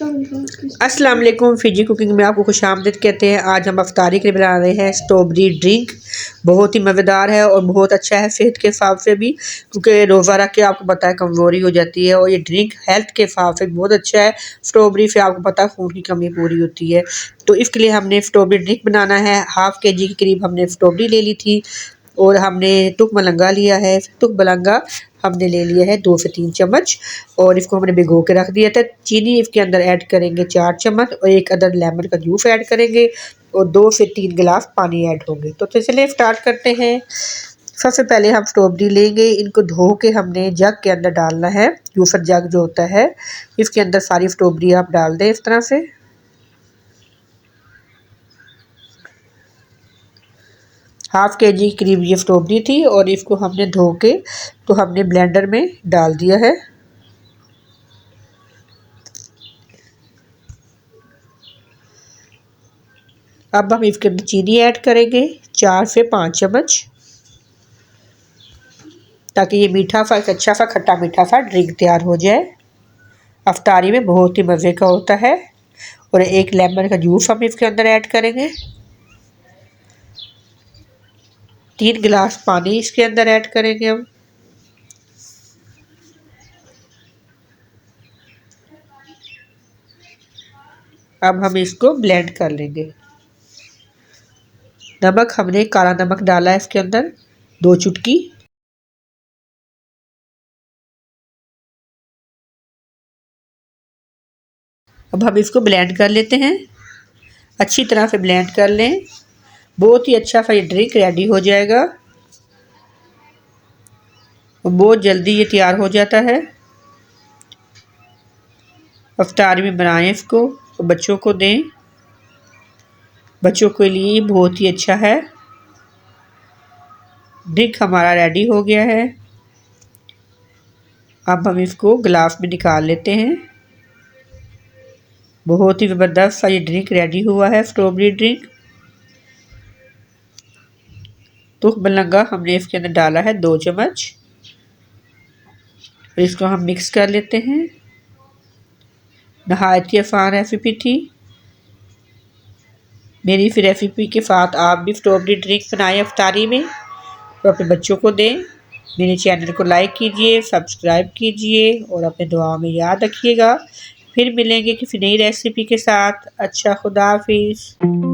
अस्सलाम वालेकुम। Fiji cooking में आपको खुशामदीद कहते हैं। आज हम अफ्तारी के लिए बना रहे हैं स्ट्रॉबेरी ड्रिंक। बहुत ही मज़ेदार है और बहुत अच्छा है सेहत के हिसाब से भी, क्योंकि रोज़ा रख के आपको पता है कमज़ोरी हो जाती है और ये ड्रिंक हेल्थ के हिसाब से बहुत अच्छा है। स्ट्रॉबेरी से आपको पता है खून की कमी पूरी होती है। तो इसके लिए हमने स्ट्रॉबेरी ड्रिंक बनाना है। हाफ़ केजी के करीब हमने स्ट्रॉबेरी ले ली थी और हमने टुक मलंगा लिया है। टुक मलंगा हमने ले लिया है 2 से 3 चम्मच और इसको हमने भिगो के रख दिया था। चीनी इसके अंदर ऐड करेंगे 4 चम्मच और 1 अदद लेमन का जूस ऐड करेंगे और 2 से 3 गिलास पानी ऐड होंगे। तो चलिए स्टार्ट करते हैं। सबसे पहले हम स्ट्रॉबेरी लेंगे, इनको धो के हमने जग के अंदर डालना है। जूसर जग जो होता है इसके अंदर सारी स्ट्रॉबेरी आप डाल दें इस तरह से। हाफ़ केजी करीब ये स्ट्रॉबेरी थी और इसको हमने धो के तो हमने ब्लेंडर में डाल दिया है। अब हम इसके अंदर चीनी ऐड करेंगे 4 से 5 चम्मच, ताकि ये मीठा सा अच्छा सा खट्टा मीठा सा ड्रिंक तैयार हो जाए। अफ्तारी में बहुत ही मज़े का होता है। और 1 लेमन का जूस हम इसके अंदर ऐड करेंगे। 3 गिलास पानी इसके अंदर ऐड करेंगे हम। अब हम इसको ब्लेंड कर लेंगे। नमक हमने काला नमक डाला है इसके अंदर 2 चुटकी। अब हम इसको ब्लेंड कर लेते हैं। अच्छी तरह से ब्लेंड कर लें। बहुत ही अच्छा सा ये ड्रिंक रेडी हो जाएगा और बहुत जल्दी ये तैयार हो जाता है। अफ्तारी में बनाएं इसको और बच्चों को दें। बच्चों के लिए बहुत ही अच्छा है। ड्रिंक हमारा रेडी हो गया है। अब हम इसको गिलास में निकाल लेते हैं। बहुत ही ज़बरदस्त सा ये ड्रिंक रेडी हुआ है, स्ट्रॉबेरी ड्रिंक। तो मलंगा हमने इसके अंदर डाला है 2 चम्मच और इसको हम मिक्स कर लेते हैं। नहायत ही आसान रेसिपी थी। मेरी इस रेसिपी के साथ आप भी स्ट्रॉबेरी ड्रिंक बनाएं अफ्तारी में और अपने बच्चों को दें। मेरे चैनल को लाइक कीजिए, सब्सक्राइब कीजिए और अपने दुआ में याद रखिएगा। फिर मिलेंगे किसी नई रेसिपी के साथ। अच्छा, खुदा हाफिज़।